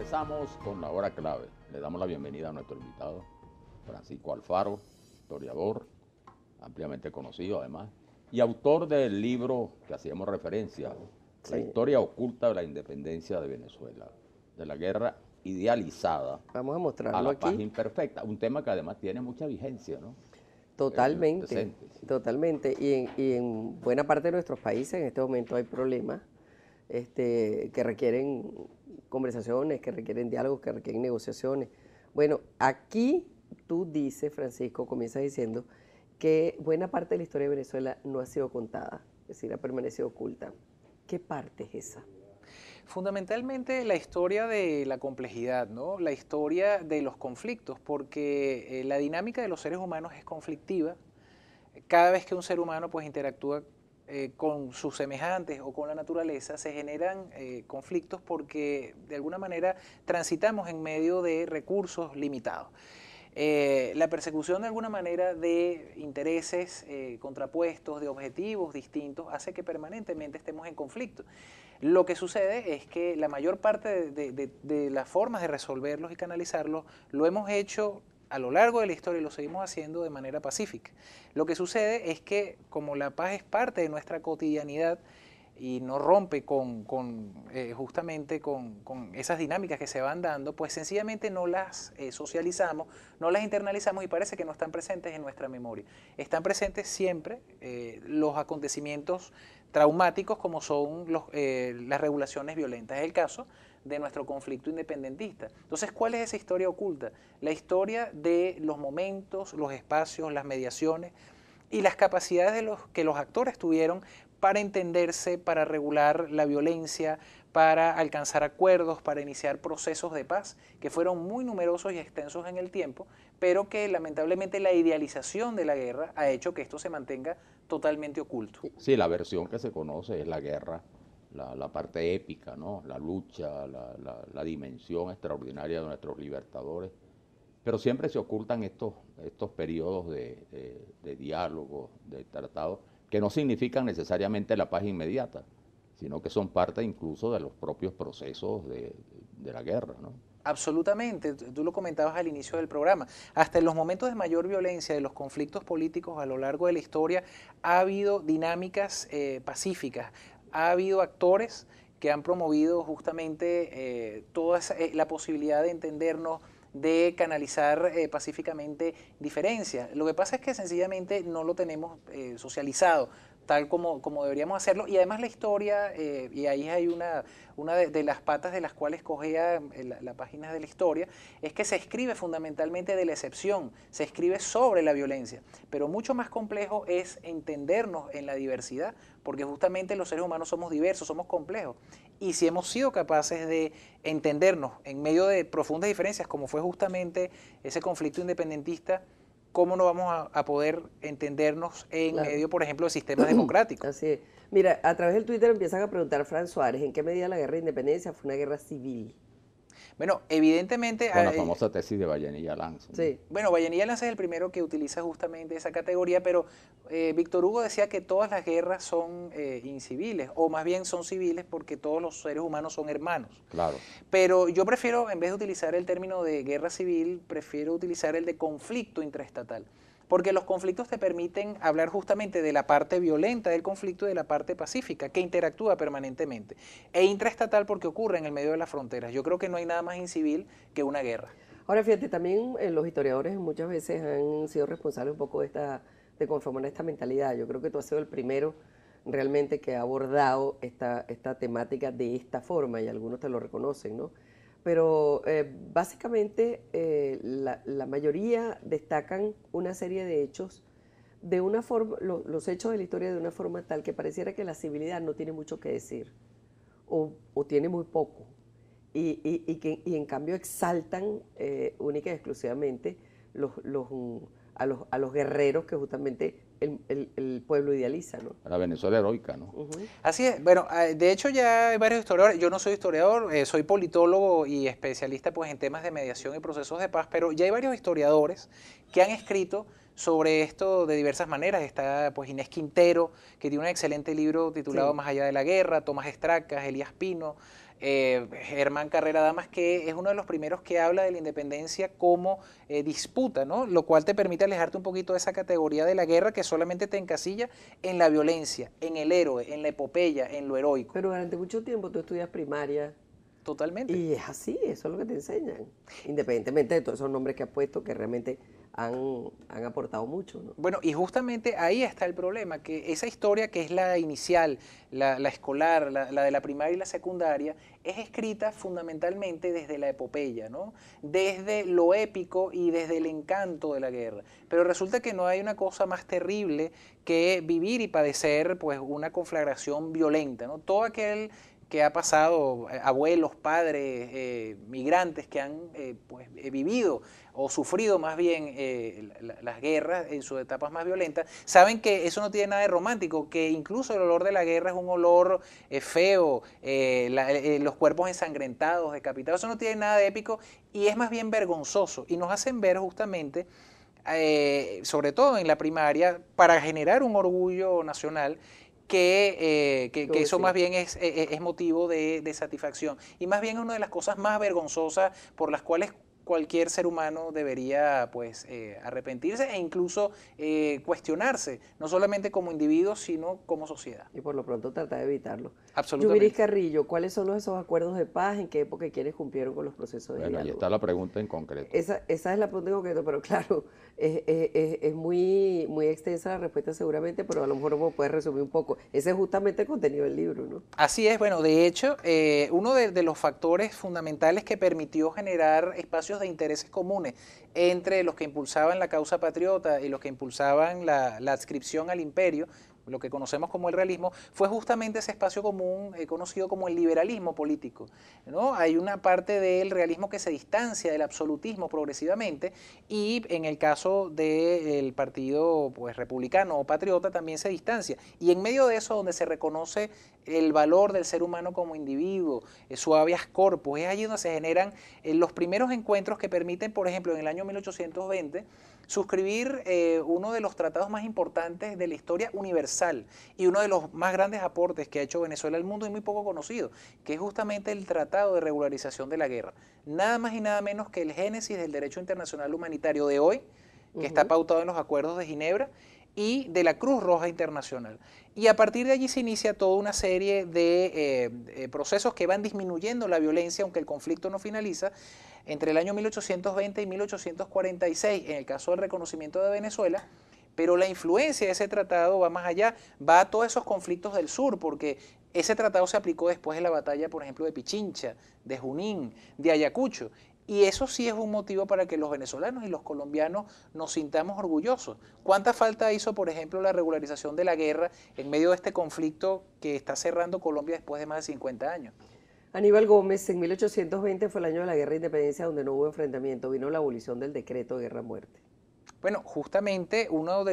Comenzamos con la hora clave. Le damos la bienvenida a nuestro invitado, Francisco Alfaro, historiador, ampliamente conocido además, y autor del libro que hacíamos referencia, La historia oculta de la independencia de Venezuela, de la guerra idealizada Vamos a a mostrarlo la paz aquí. imperfecta, un tema que además tiene mucha vigencia, ¿no? En el Totalmente, presente, sí. totalmente. Y en buena parte de nuestros países en este momento hay problemas que requieren conversaciones, que requieren diálogos, que requieren negociaciones. Bueno, aquí tú dices, Francisco, comienzas diciendo que buena parte de la historia de Venezuela no ha sido contada, es decir, ha permanecido oculta. ¿Qué parte es esa? Fundamentalmente la historia de la complejidad, ¿no? La historia de los conflictos, porque la dinámica de los seres humanos es conflictiva. Cada vez que un ser humano pues, interactúa con sus semejantes o con la naturaleza, se generan conflictos porque de alguna manera transitamos en medio de recursos limitados. La persecución de alguna manera de intereses contrapuestos, de objetivos distintos, hace que permanentemente estemos en conflicto. Lo que sucede es que la mayor parte de las formas de resolverlos y canalizarlos lo hemos hecho a lo largo de la historia y lo seguimos haciendo de manera pacífica. Lo que sucede es que como la paz es parte de nuestra cotidianidad, y no rompe justamente con esas dinámicas que se van dando, pues sencillamente no las socializamos, no las internalizamos y parece que no están presentes en nuestra memoria. Están presentes siempre los acontecimientos traumáticos como son las regulaciones violentas. Es el caso de nuestro conflicto independentista. Entonces, ¿cuál es esa historia oculta? La historia de los momentos, los espacios, las mediaciones y las capacidades que los actores tuvieron para entenderse, para regular la violencia, para alcanzar acuerdos, para iniciar procesos de paz, que fueron muy numerosos y extensos en el tiempo, pero que lamentablemente la idealización de la guerra ha hecho que esto se mantenga totalmente oculto. Sí, la versión que se conoce es la guerra, la parte épica, ¿no? La lucha, la dimensión extraordinaria de nuestros libertadores. Pero siempre se ocultan estos periodos de diálogo, de tratado, que no significan necesariamente la paz inmediata, sino que son parte incluso de los propios procesos de la guerra, ¿no? Absolutamente, tú lo comentabas al inicio del programa. Hasta en los momentos de mayor violencia de los conflictos políticos a lo largo de la historia ha habido dinámicas pacíficas, ha habido actores que han promovido justamente toda la posibilidad de entendernos, de canalizar pacíficamente diferencias. Lo que pasa es que sencillamente no lo tenemos socializado tal como deberíamos hacerlo, y además la historia, y ahí hay una de las patas de las cuales cogea la página de la historia, es que se escribe fundamentalmente de la excepción, se escribe sobre la violencia, pero mucho más complejo es entendernos en la diversidad, porque justamente los seres humanos somos diversos, somos complejos, y si hemos sido capaces de entendernos en medio de profundas diferencias, como fue justamente ese conflicto independentista, ¿cómo no vamos a poder entendernos en medio, por ejemplo, de sistemas democráticos? Así es. Mira, a través del Twitter empiezan a preguntar, Fran Suárez, ¿en qué medida la guerra de independencia fue una guerra civil? Bueno, evidentemente... Con la famosa tesis de Vallenilla Lanza, ¿no? Sí. Bueno, Vallenilla Lanza es el primero que utiliza justamente esa categoría, pero Víctor Hugo decía que todas las guerras son inciviles, o más bien son civiles porque todos los seres humanos son hermanos. Claro. Pero yo prefiero, en vez de utilizar el término de guerra civil, prefiero utilizar el de conflicto intraestatal. Porque los conflictos te permiten hablar justamente de la parte violenta del conflicto y de la parte pacífica, que interactúa permanentemente. E intraestatal porque ocurre en el medio de las fronteras. Yo creo que no hay nada más incivil que una guerra. Ahora, fíjate, también los historiadores muchas veces han sido responsables un poco de conformar esta mentalidad. Yo creo que tú has sido el primero realmente que ha abordado esta temática de esta forma, y algunos te lo reconocen, ¿no? Pero básicamente la mayoría destacan una serie de hechos de una forma, los hechos de la historia de una forma tal que pareciera que la civilidad no tiene mucho que decir o tiene muy poco, y en cambio exaltan única y exclusivamente a los guerreros que justamente el pueblo idealiza, ¿no? La Venezuela heroica, ¿no? Así es. Bueno, de hecho ya hay varios historiadores. Yo no soy historiador, soy politólogo y especialista pues, en temas de mediación y procesos de paz, pero ya hay varios historiadores que han escrito sobre esto de diversas maneras. Está pues Inés Quintero, que tiene un excelente libro titulado Sí. Más allá de la guerra, Tomás Estracas, Elías Pino, Germán Carrera Damas, que es uno de los primeros que habla de la independencia como disputa, ¿no? Lo cual te permite alejarte un poquito de esa categoría de la guerra que solamente te encasilla en la violencia, en el héroe, en la epopeya, en lo heroico. Pero durante mucho tiempo tú estudias primaria Totalmente. y es así, eso es lo que te enseñan, independientemente de todos esos nombres que has puesto que realmente han aportado mucho, ¿no? Bueno, y justamente ahí está el problema, que esa historia que es la inicial, la escolar, la de la primaria y la secundaria, es escrita fundamentalmente desde la epopeya, ¿no? Desde lo épico y desde el encanto de la guerra. Pero resulta que no hay una cosa más terrible que vivir y padecer pues, una conflagración violenta, ¿no? Todo aquel que ha pasado, abuelos, padres, migrantes que han vivido o sufrido más bien las guerras en sus etapas más violentas, saben que eso no tiene nada de romántico, que incluso el olor de la guerra es un olor feo, los cuerpos ensangrentados, decapitados, eso no tiene nada de épico y es más bien vergonzoso y nos hacen ver justamente sobre todo en la primaria, para generar un orgullo nacional, que eso más bien es motivo de satisfacción. Y más bien es una de las cosas más vergonzosas por las cuales cualquier ser humano debería pues arrepentirse e incluso cuestionarse, no solamente como individuo, sino como sociedad. Y por lo pronto tratar de evitarlo. Absolutamente. Yuviris Carrillo, ¿cuáles son esos acuerdos de paz? ¿En qué época y quiénes cumplieron con los procesos de Bueno, ahí diálogo? está la pregunta en concreto. Esa es la pregunta en concreto, pero claro, es muy, muy extensa la respuesta seguramente, pero a lo mejor vos puedes resumir un poco. Ese es justamente el contenido del libro, ¿no? Así es, bueno, de hecho, uno de los factores fundamentales que permitió generar espacios de intereses comunes entre los que impulsaban la causa patriota y los que impulsaban la adscripción al imperio, lo que conocemos como el realismo, fue justamente ese espacio común conocido como el liberalismo político, ¿no? Hay una parte del realismo que se distancia del absolutismo progresivamente y en el caso del partido pues, republicano o patriota también se distancia. Y en medio de eso, donde se reconoce el valor del ser humano como individuo, su habeas corpus, es allí donde se generan los primeros encuentros que permiten, por ejemplo, en el año 1820, suscribir uno de los tratados más importantes de la historia universal y uno de los más grandes aportes que ha hecho Venezuela al mundo y muy poco conocido, que es justamente el Tratado de Regularización de la Guerra. Nada más y nada menos que el génesis del derecho internacional humanitario de hoy, que está pautado en los acuerdos de Ginebra, y de la Cruz Roja Internacional. Y a partir de allí se inicia toda una serie de procesos que van disminuyendo la violencia, aunque el conflicto no finaliza, entre el año 1820 y 1846, en el caso del reconocimiento de Venezuela, pero la influencia de ese tratado va más allá, va a todos esos conflictos del sur, porque ese tratado se aplicó después de la batalla, por ejemplo, de Pichincha, de Junín, de Ayacucho, y eso sí es un motivo para que los venezolanos y los colombianos nos sintamos orgullosos. ¿Cuánta falta hizo, por ejemplo, la regularización de la guerra en medio de este conflicto que está cerrando Colombia después de más de 50 años? Aníbal Gómez, en 1820 fue el año de la Guerra de Independencia donde no hubo enfrentamiento, vino la abolición del decreto de guerra-muerte. Bueno, justamente uno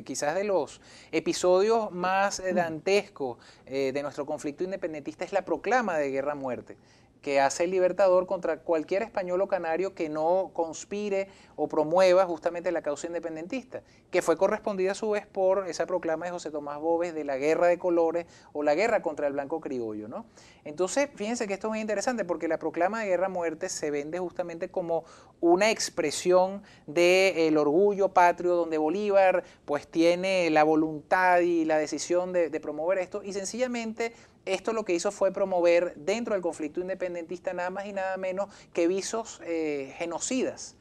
quizás de los episodios más dantescos de nuestro conflicto independentista es la proclama de guerra-muerte que hace el Libertador contra cualquier español o canario que no conspire o promueva justamente la causa independentista, que fue correspondida a su vez por esa proclama de José Tomás Boves de la Guerra de Colores o la guerra contra el blanco criollo, ¿no? Entonces, fíjense que esto es muy interesante porque la proclama de guerra-muerte se vende justamente como una expresión del orgullo patrio, donde Bolívar pues tiene la voluntad y la decisión de promover esto, y sencillamente esto lo que hizo fue promover dentro del conflicto independentista nada más y nada menos que visos genocidas,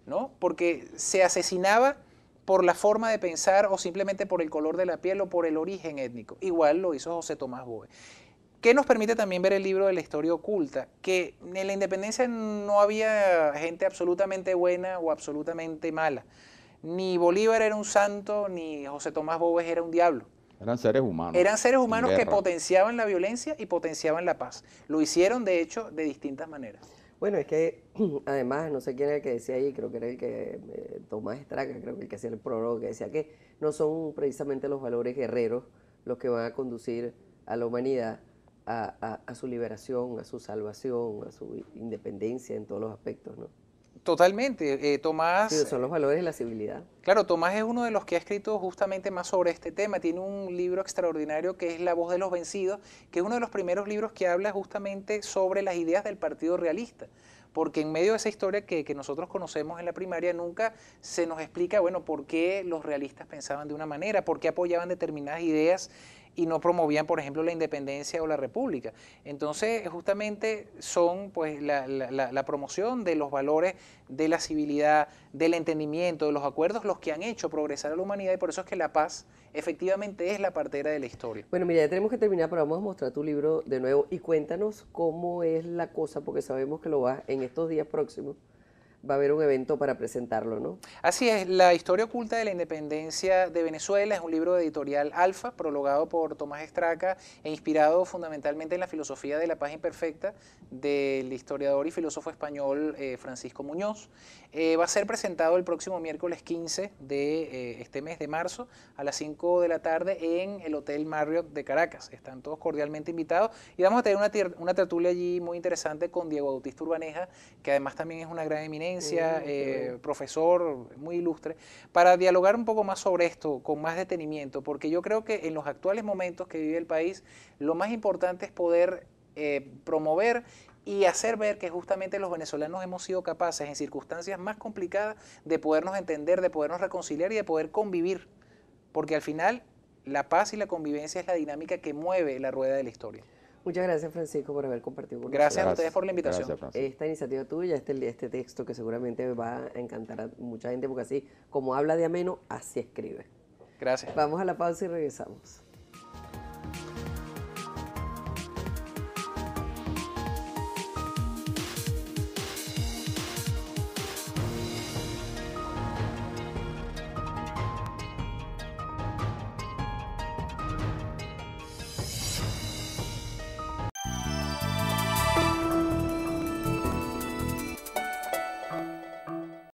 ¿no? Porque se asesinaba por la forma de pensar o simplemente por el color de la piel o por el origen étnico. Igual lo hizo José Tomás Boves. ¿Qué nos permite también ver el libro de la historia oculta? Que en la independencia no había gente absolutamente buena o absolutamente mala. Ni Bolívar era un santo, ni José Tomás Boves era un diablo. Eran seres humanos. Eran seres humanos que potenciaban la violencia y potenciaban la paz. Lo hicieron, de hecho, de distintas maneras. Bueno, es que además, no sé quién era el que decía ahí, creo que era el que, Tomás Estraca, creo que el que hacía el prólogo, que decía que no son precisamente los valores guerreros los que van a conducir a la humanidad a su liberación, a su salvación, a su independencia en todos los aspectos, ¿no? Totalmente. Tomás, Sí, son los valores de la civilidad. claro, Tomás es uno de los que ha escrito justamente más sobre este tema. Tiene un libro extraordinario que es La voz de los vencidos, que es uno de los primeros libros que habla justamente sobre las ideas del Partido Realista. Porque en medio de esa historia que nosotros conocemos en la primaria, nunca se nos explica, bueno, por qué los realistas pensaban de una manera, por qué apoyaban determinadas ideas y no promovían, por ejemplo, la independencia o la república. Entonces, justamente son pues la promoción de los valores de la civilidad, del entendimiento, de los acuerdos, los que han hecho progresar a la humanidad, y por eso es que la paz efectivamente es la partera de la historia. Bueno, mira, ya tenemos que terminar, pero vamos a mostrar tu libro de nuevo y cuéntanos cómo es la cosa, porque sabemos que lo vas en estos días próximos. Va a haber un evento para presentarlo, ¿no? Así es, La historia oculta de la independencia de Venezuela es un libro de editorial Alfa, prologado por Tomás Estraca e inspirado fundamentalmente en la filosofía de la paz imperfecta del historiador y filósofo español Francisco Muñoz. Va a ser presentado el próximo miércoles 15 de este mes de marzo a las 5 de la tarde en el Hotel Marriott de Caracas. Están todos cordialmente invitados y vamos a tener una tertulia allí muy interesante con Diego Bautista Urbaneja, que además también es una gran eminencia, profesor muy ilustre, para dialogar un poco más sobre esto con más detenimiento, porque yo creo que en los actuales momentos que vive el país, lo más importante es poder promover y hacer ver que justamente los venezolanos hemos sido capaces en circunstancias más complicadas de podernos entender, de podernos reconciliar y de poder convivir, porque al final la paz y la convivencia es la dinámica que mueve la rueda de la historia. Muchas gracias, Francisco, por haber compartido con Gracias a nosotros. ustedes por la invitación. Gracias, Francisco. Esta iniciativa tuya, este texto que seguramente va a encantar a mucha gente, porque así como habla de ameno, así escribe. Gracias. Vamos a la pausa y regresamos.